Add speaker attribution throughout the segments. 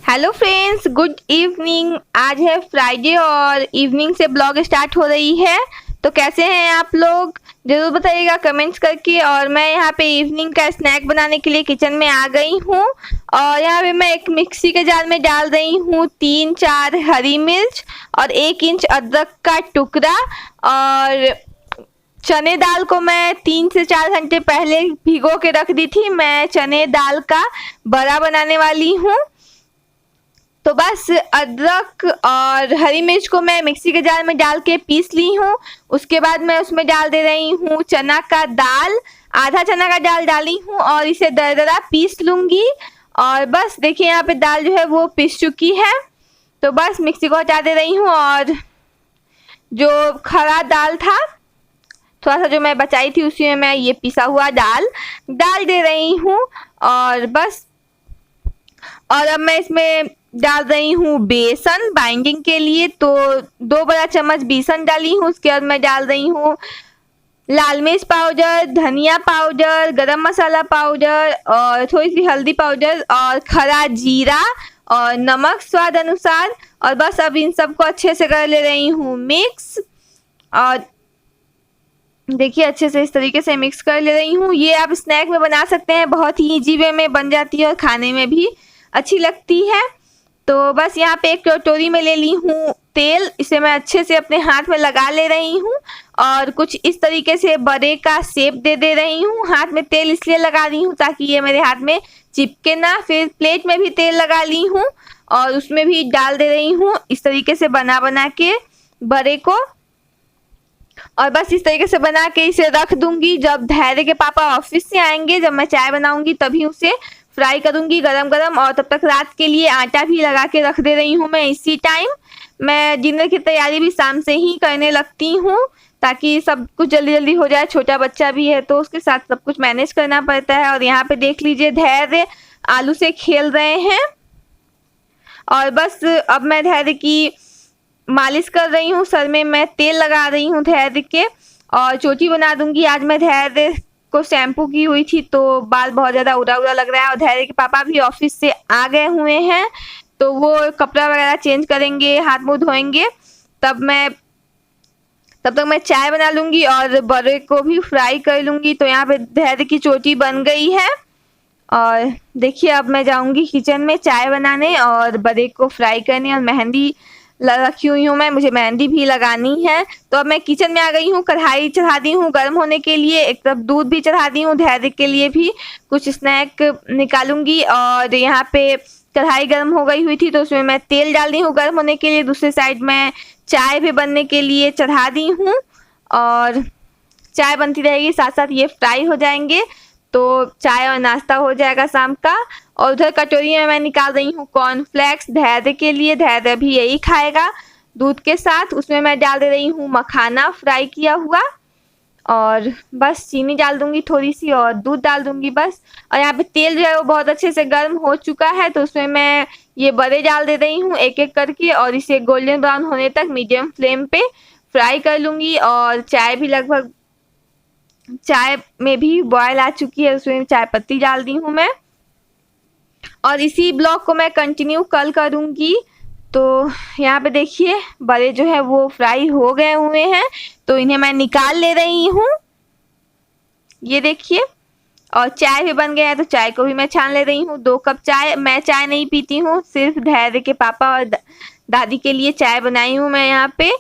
Speaker 1: Hello friends, good evening. आज है Friday और इवनिंग से ब्लॉग स्टार्ट हो रही है। तो कैसे हैं आप लोग, ज़रूर बताइएगा कमेंट्स करके। और मैं यहाँ पे इवनिंग का स्नैक बनाने के लिए किचन में आ गई हूँ। और यहाँ पे मैं एक मिक्सी के जार में डाल रही हूँ 3-4 हरी मिर्च और 1 इंच अदरक का टुकड़ा। और चने दाल को मैं 3 से 4 घंटे पहले भिगो के रख दी थी। मैं चने दाल का बड़ा बनाने वाली हूँ। तो बस अदरक और हरी मिर्च को मैं मिक्सी के जार में डाल के पीस ली हूँ। उसके बाद मैं उसमें डाल दे रही हूँ चना का दाल। आधा चना का दाल डाली हूँ और इसे दरदरा पीस लूँगी। और बस देखिए यहाँ पे दाल जो है वो पीस चुकी है। तो बस मिक्सी को हटा दे रही हूँ और जो खड़ा दाल था थोड़ा सा जो मैं बचाई थी उसी में मैं ये पिसा हुआ दाल डाल दे रही हूँ। और बस अब मैं इसमें डाल रही हूँ बेसन बाइंडिंग के लिए। तो 2 बड़ा चम्मच बेसन डाली हूँ। उसके बाद मैं डाल रही हूँ लाल मिर्च पाउडर, धनिया पाउडर, गरम मसाला पाउडर और थोड़ी सी हल्दी पाउडर और खड़ा जीरा और नमक स्वाद अनुसार। और बस अब इन सबको अच्छे से कर ले रही हूँ मिक्स। और देखिए अच्छे से इस तरीके से मिक्स कर ले रही हूँ। ये आप स्नैक में बना सकते हैं, बहुत ही इजी वे में बन जाती है और खाने में भी अच्छी लगती है। तो बस यहाँ पे एक कटोरी में ले ली हूँ तेल। इसे मैं अच्छे से अपने हाथ में लगा ले रही हूँ और कुछ इस तरीके से बड़े का शेप दे रही हूँ। हाथ में तेल इसलिए लगा रही हूँ ताकि ये मेरे हाथ में चिपके ना। फिर प्लेट में भी तेल लगा ली हूँ और उसमें भी डाल दे रही हूँ इस तरीके से बना के बड़े को। और बस इस तरीके से बना के इसे रख दूंगी। जब धैर्य के पापा ऑफिस से आएंगे, जब मैं चाय बनाऊंगी तभी उसे फ्राई करूंगी गरम गरम। और तब तक रात के लिए आटा भी लगा के रख दे रही हूँ मैं। इसी टाइम मैं डिनर की तैयारी भी शाम से ही करने लगती हूँ ताकि सब कुछ जल्दी जल्दी हो जाए। छोटा बच्चा भी है तो उसके साथ सब कुछ मैनेज करना पड़ता है। और यहाँ पे देख लीजिए धैर्य आलू से खेल रहे हैं। और बस अब मैं धैर्य की मालिश कर रही हूँ, सर में मैं तेल लगा रही हूँ धैर्य के और चोटी बना दूंगी। आज मैं धैर्य को शैम्पू की हुई थी तो बाल बहुत ज़्यादा उड़ा उड़ा लग रहा है। और धैर्य के पापा भी ऑफिस से आ गए हुए हैं तो वो कपड़ा वगैरह चेंज करेंगे, हाथ मुंह धोएंगे। तब तक मैं चाय बना लूँगी और बड़े को भी फ्राई कर लूँगी। तो यहाँ पे धैर्य की चोटी बन गई है। और देखिए अब मैं जाऊँगी किचन में चाय बनाने और बड़े को फ्राई करने। और मेहंदी रखी हुई हूँ मैं, मुझे मेहंदी भी लगानी है। तो अब मैं किचन में आ गई हूँ। कढ़ाई चढ़ा दी हूँ गर्म होने के लिए। एक तरफ दूध भी चढ़ा दी हूँ। धैर्य के लिए भी कुछ स्नैक निकालूंगी। और यहाँ पे कढ़ाई गर्म हो गई हुई थी तो उसमें मैं तेल डाल दी हूँ गर्म होने के लिए। दूसरी साइड में चाय भी बनने के लिए चढ़ा दी हूँ और चाय बनती रहेगी, साथ साथ ये फ्राई हो जाएंगे। तो चाय और नाश्ता हो जाएगा शाम का। और उधर कटोरी में मैं निकाल रही हूँ कॉर्नफ्लेक्स धैर्य के लिए। धैर्य भी यही खाएगा दूध के साथ। उसमें मैं डाल दे रही हूँ मखाना फ्राई किया हुआ। और बस चीनी डाल दूंगी थोड़ी सी और दूध डाल दूंगी बस। और यहाँ पे तेल जो है वो बहुत अच्छे से गर्म हो चुका है तो उसमें मैं ये बड़े डाल दे रही हूँ एक एक करके। और इसे गोल्डन ब्राउन होने तक मीडियम फ्लेम पे फ्राई कर लूँगी। और चाय भी लगभग, चाय में भी बॉयल आ चुकी है, उसमें चाय पत्ती डाल दी हूँ मैं। और इसी ब्लॉग को मैं कंटिन्यू कल करूँगी। तो यहाँ पे देखिए बड़े जो है वो फ्राई हो गए हुए हैं तो इन्हें मैं निकाल ले रही हूँ, ये देखिए। और चाय भी बन गया है तो चाय को भी मैं छान ले रही हूँ। 2 कप चाय। मैं चाय नहीं पीती हूँ, सिर्फ धैर्य के पापा और दादी के लिए चाय बनाई हूँ मैं यहाँ पे।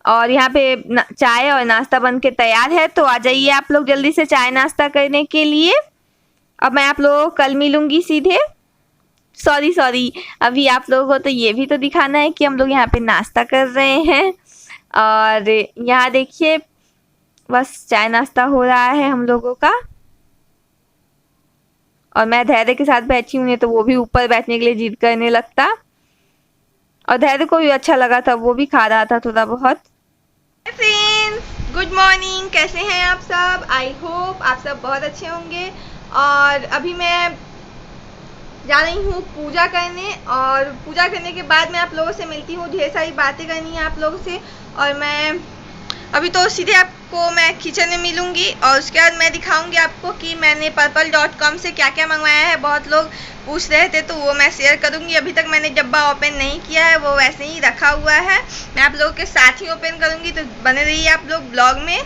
Speaker 1: और यहाँ पे चाय और नाश्ता बन के तैयार है। तो आ जाइए आप लोग जल्दी से चाय नाश्ता करने के लिए। अब मैं आप लोगों को कल मिलूँगी सीधे। सॉरी, अभी आप लोगों को तो ये भी तो दिखाना है कि हम लोग यहाँ पे नाश्ता कर रहे हैं। और यहाँ देखिए बस चाय नाश्ता हो रहा है हम लोगों का। और मैं धैर्य के साथ बैठी हूँ तो वो भी ऊपर बैठने के लिए जिद करने लगता। और धैर्य को भी अच्छा लगा था, वो भी खा रहा था थोड़ा बहुत। Friends, good morning. कैसे हैं आप सब? आई होप आप सब बहुत अच्छे होंगे। और अभी मैं जा रही हूँ पूजा करने और पूजा करने के बाद मैं आप लोगों से मिलती हूँ। ढेर सारी बातें करनी है आप लोगों से। और मैं अभी तो सीधे आपको मैं किचन में मिलूंगी और उसके बाद मैं दिखाऊंगी आपको कि मैंने purple.com से क्या क्या मंगवाया है। बहुत लोग पूछ रहे थे तो वो मैं शेयर करूंगी। अभी तक मैंने डब्बा ओपन नहीं किया है, वो वैसे ही रखा हुआ है। मैं आप लोगों के साथ ही ओपन करूंगी, तो बने रहिए आप लोग ब्लॉग में।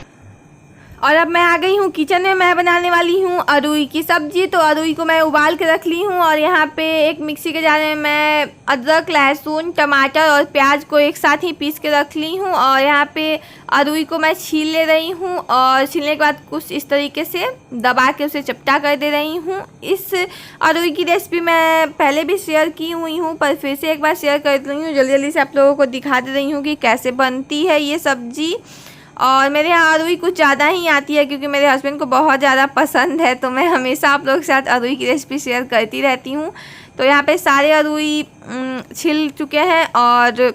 Speaker 1: और अब मैं आ गई हूँ किचन में। मैं बनाने वाली हूँ अरुई की सब्जी। तो अरुई को मैं उबाल के रख ली हूँ और यहाँ पे एक मिक्सी के जार में मैं अदरक, लहसुन, टमाटर और प्याज को एक साथ ही पीस के रख ली हूँ। और यहाँ पे अरुई को मैं छील ले रही हूँ और छीलने के बाद कुछ इस तरीके से दबा के उसे चपटा कर दे रही हूँ। इस अरुई की रेसिपी मैं पहले भी शेयर की हुई हूँ, पर फिर से एक बार शेयर कर रही हूँ। जल्दी जल्दी से आप लोगों को दिखा दे रही हूँ कि कैसे बनती है ये सब्जी। और मेरे यहाँ अरुई कुछ ज़्यादा ही आती है क्योंकि मेरे हस्बैंड को बहुत ज़्यादा पसंद है, तो मैं हमेशा आप लोगों के साथ अरुई की रेसिपी शेयर करती रहती हूँ। तो यहाँ पे सारे अरुई छिल चुके हैं और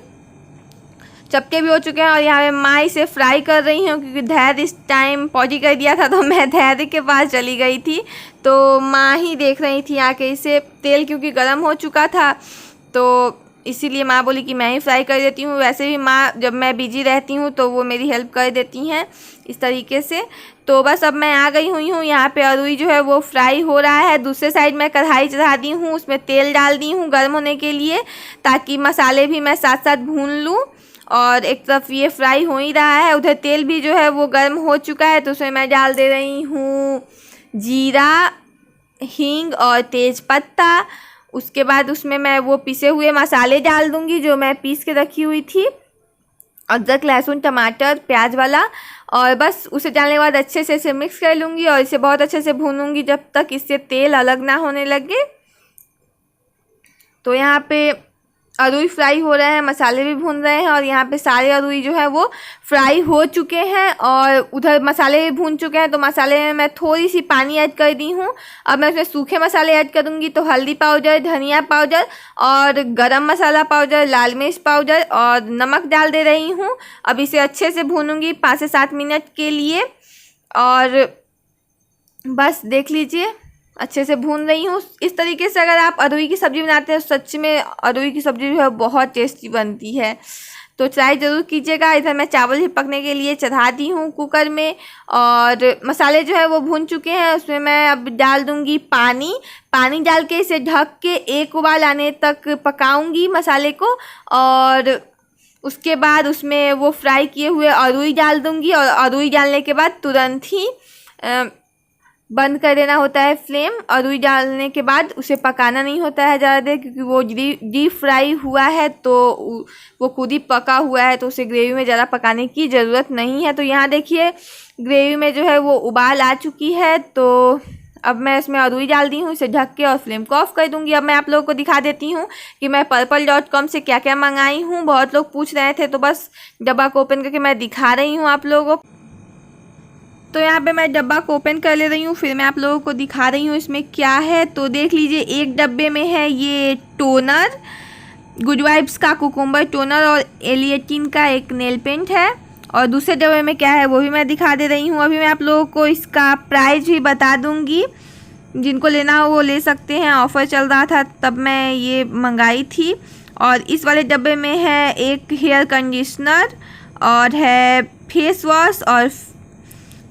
Speaker 1: चपटे भी हो चुके हैं। और यहाँ पे माँ इसे फ्राई कर रही हूँ क्योंकि धैर्य इस टाइम पॉटी कर दिया था, तो मैं धैर्य के पास चली गई थी। तो माँ ही देख रही थी आके इसे। तेल क्योंकि गर्म हो चुका था तो इसीलिए माँ बोली कि मैं ही फ्राई कर देती हूँ। वैसे भी माँ जब मैं बिजी रहती हूँ तो वो मेरी हेल्प कर देती हैं इस तरीके से। तो बस अब मैं आ गई हुई हूँ। यहाँ पे अरुई जो है वो फ्राई हो रहा है। दूसरे साइड मैं कढ़ाई चढ़ा दी हूँ, उसमें तेल डाल दी हूँ गर्म होने के लिए, ताकि मसाले भी मैं साथ साथ भून लूँ। और एक तरफ ये फ्राई हो ही रहा है, उधर तेल भी जो है वो गर्म हो चुका है। तो उसमें मैं डाल दे रही हूँ जीरा, हींग और तेज पत्ता। उसके बाद उसमें मैं वो पिसे हुए मसाले डाल दूंगी जो मैं पीस के रखी हुई थी, अदरक, लहसुन, टमाटर, प्याज वाला। और बस उसे डालने के बाद अच्छे से इसे मिक्स कर लूँगी और इसे बहुत अच्छे से भूनूंगी जब तक इससे तेल अलग ना होने लगे। तो यहाँ पे अरुई फ्राई हो रहे हैं, मसाले भी भून रहे हैं और यहाँ पे सारे अरुई जो है वो फ्राई हो चुके हैं और उधर मसाले भी भून चुके हैं। तो मसाले में मैं थोड़ी सी पानी ऐड कर दी हूँ। अब मैं उसमें सूखे मसाले ऐड करूँगी। तो हल्दी पाउडर, धनिया पाउडर और गरम मसाला पाउडर, लाल मिर्च पाउडर और नमक डाल दे रही हूँ। अब इसे अच्छे से भूनूँगी 5 से 7 मिनट के लिए। और बस देख लीजिए अच्छे से भून रही हूँ। इस तरीके से अगर आप अरुई की सब्ज़ी बनाते हैं सच में अरुई की सब्ज़ी जो है बहुत टेस्टी बनती है, तो ट्राई ज़रूर कीजिएगा। इधर मैं चावल भी पकने के लिए चढ़ा दी हूँ कुकर में और मसाले जो है वो भून चुके हैं। उसमें मैं अब डाल दूँगी पानी डाल के इसे ढक के 1 उबाल आने तक पकाऊँगी मसाले को। और उसके बाद उसमें वो फ्राई किए हुए अरुई डाल दूँगी और अरुई डालने के बाद तुरंत ही बंद कर देना होता है फ्लेम। अरुई डालने के बाद उसे पकाना नहीं होता है ज़्यादा देर, क्योंकि वो डीप फ्राई हुआ है तो वो खुद ही पका हुआ है, तो उसे ग्रेवी में ज़्यादा पकाने की ज़रूरत नहीं है। तो यहाँ देखिए ग्रेवी में जो है वो उबाल आ चुकी है। तो अब मैं इसमें अरुई डाल दी हूँ, इसे ढक के और फ्लेम को ऑफ कर दूँगी। अब मैं आप लोगों को दिखा देती हूँ कि मैं purple.com से क्या क्या मंगाई हूँ। बहुत लोग पूछ रहे थे तो बस डब्बा को ओपन करके मैं दिखा रही हूँ आप लोगों को। तो यहाँ पे मैं डब्बा को ओपन कर ले रही हूँ, फिर मैं आप लोगों को दिखा रही हूँ इसमें क्या है। तो देख लीजिए एक डब्बे में है ये टोनर, गुड वाइब्स का कुकुम्बर टोनर और एलिएटिन का एक नेल पेंट है। और दूसरे डब्बे में क्या है वो भी मैं दिखा दे रही हूँ। अभी मैं आप लोगों को इसका प्राइस भी बता दूँगी, जिनको लेना हो वो ले सकते हैं। ऑफ़र चल रहा था तब मैं ये मंगाई थी। और इस वाले डब्बे में है एक हेयर कंडीशनर और है फेस वॉश और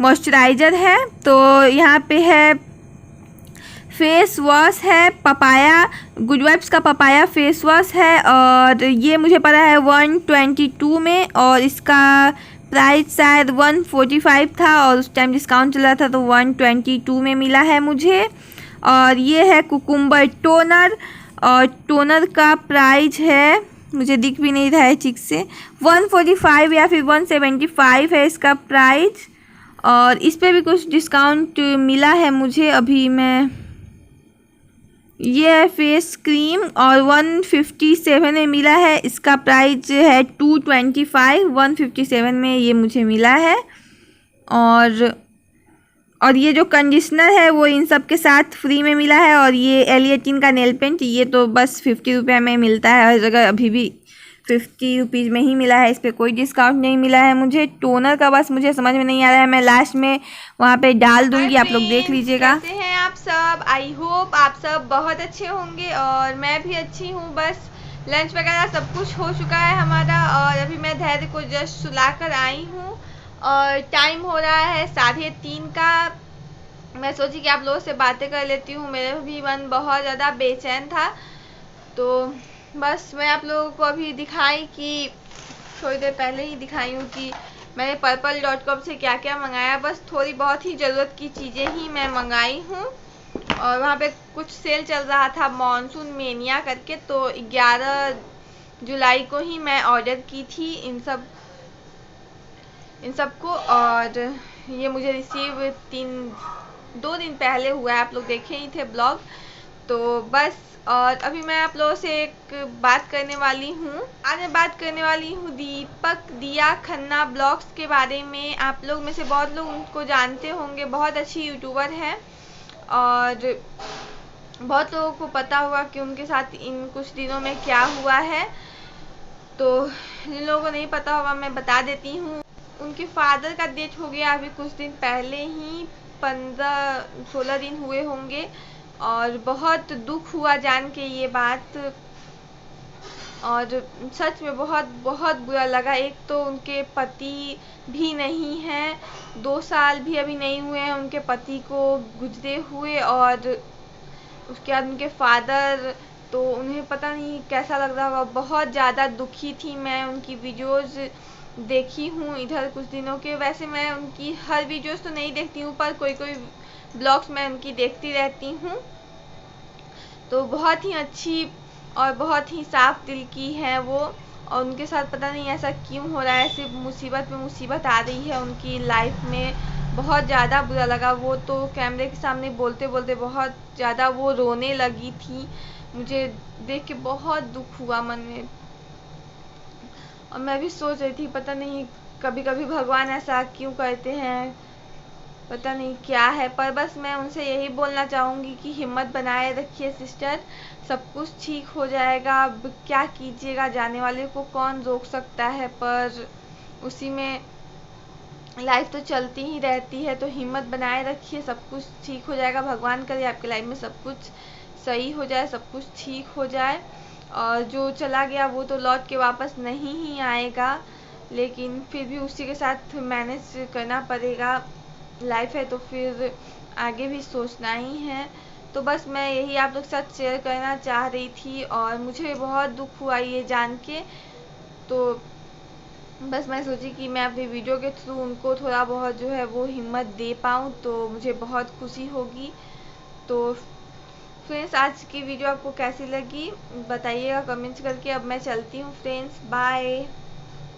Speaker 1: मॉइस्चराइज़र है। तो यहाँ पे है फेस वॉश है पपाया, गुड वाइब्स का पपाया फेस वॉश है और ये मुझे पड़ा है 122 में और इसका प्राइस शायद 145 था और उस टाइम डिस्काउंट चल रहा था तो 122 में मिला है मुझे। और ये है कुकुम्बर टोनर और टोनर का प्राइस है, मुझे दिख भी नहीं रहा है ठीक से, 145 या फिर 175 है इसका प्राइस। और इस पे भी कुछ डिस्काउंट मिला है मुझे अभी। मैं ये है फेस क्रीम और 157 में मिला है, इसका प्राइस है 225, 157 में ये मुझे मिला है। और ये जो कंडीशनर है वो इन सब के साथ फ्री में मिला है। और ये एलिएटिन का नेल पेंट ये तो बस 50 रुपये में मिलता है हर जगह, अभी भी 50 रुपीज़ में ही मिला है, इस पर कोई डिस्काउंट नहीं मिला है मुझे। टोनर का बस मुझे समझ में नहीं आ रहा है, मैं लास्ट में वहाँ पे डाल दूँगी, आप लोग देख लीजिएगा। कैसे हैं आप सब? आई होप आप सब बहुत अच्छे होंगे और मैं भी अच्छी हूँ। बस लंच वगैरह सब कुछ हो चुका है हमारा और अभी मैं धैर्य को जस्ट सुला कर आई हूँ और टाइम हो रहा है 3:30 का। मैं सोची कि आप लोगों से बातें कर लेती हूँ, मेरा भी मन बहुत ज़्यादा बेचैन था। तो बस मैं आप लोगों को अभी दिखाई कि थोड़ी देर पहले ही दिखाई हूँ कि मैंने purple.com से क्या क्या मंगाया। बस थोड़ी बहुत ही ज़रूरत की चीज़ें ही मैं मंगाई हूँ। और वहाँ पे कुछ सेल चल रहा था मॉनसून मेनिया करके, तो 11 जुलाई को ही मैं ऑर्डर की थी इन सब को। और ये मुझे रिसीव 2 दिन पहले हुआ है, आप लोग देखे ही थे ब्लॉग। तो बस, और अभी मैं आप लोगों से एक बात करने वाली हूँ। आज मैं बात करने वाली हूँ दीपक दिया खन्ना ब्लॉग्स के बारे में। आप लोग में से बहुत लोग उनको जानते होंगे, बहुत अच्छी यूट्यूबर है। और बहुत लोगों को पता होगा कि उनके साथ इन कुछ दिनों में क्या हुआ है। तो जिन लोगों को नहीं पता होगा मैं बता देती हूँ। उनके फादर का डेथ हो गया अभी कुछ दिन पहले ही, 15-16 दिन हुए होंगे। और बहुत दुख हुआ जान के ये बात, और सच में बहुत बहुत बुरा लगा। एक तो उनके पति भी नहीं हैं, 2 साल भी अभी नहीं हुए हैं उनके पति को गुजरे हुए। और उसके बाद उनके फादर, तो उन्हें पता नहीं कैसा लग रहा होगा। बहुत ज़्यादा दुखी थी मैं, उनकी वीडियोज़ देखी हूँ इधर कुछ दिनों के। वैसे मैं उनकी हर वीडियोज़ तो नहीं देखती हूँ, पर कोई कोई ब्लॉग्स मैं उनकी देखती रहती हूँ। तो बहुत ही अच्छी और बहुत ही साफ दिल की है वो। और उनके साथ पता नहीं ऐसा क्यों हो रहा है, सिर्फ मुसीबत पे मुसीबत आ रही है उनकी लाइफ में। बहुत ज़्यादा बुरा लगा। वो तो कैमरे के सामने बोलते बोलते बहुत ज़्यादा वो रोने लगी थी। मुझे देख के बहुत दुख हुआ मन में। और मैं भी सोच रही थी पता नहीं कभी कभी भगवान ऐसा क्यों करते हैं, पता नहीं क्या है। पर बस मैं उनसे यही बोलना चाहूँगी कि हिम्मत बनाए रखिए सिस्टर, सब कुछ ठीक हो जाएगा। अब क्या कीजिएगा, जाने वाले को कौन रोक सकता है। पर उसी में लाइफ तो चलती ही रहती है। तो हिम्मत बनाए रखिए, सब कुछ ठीक हो जाएगा। भगवान करे आपकी लाइफ में सब कुछ सही हो जाए, सब कुछ ठीक हो जाए। और जो चला गया वो तो लौट के वापस नहीं ही आएगा, लेकिन फिर भी उसी के साथ मैनेज करना पड़ेगा। लाइफ है तो फिर आगे भी सोचना ही है। तो बस मैं यही आप लोग के साथ शेयर करना चाह रही थी। और मुझे बहुत दुख हुआ ये जान के। तो बस मैं सोची कि मैं अपनी वीडियो के थ्रू उनको थोड़ा बहुत जो है वो हिम्मत दे पाऊँ, तो मुझे बहुत खुशी होगी। तो फ्रेंड्स, आज की वीडियो आपको कैसी लगी बताइएगा कमेंट्स करके। अब मैं चलती हूँ फ्रेंड्स, बाय।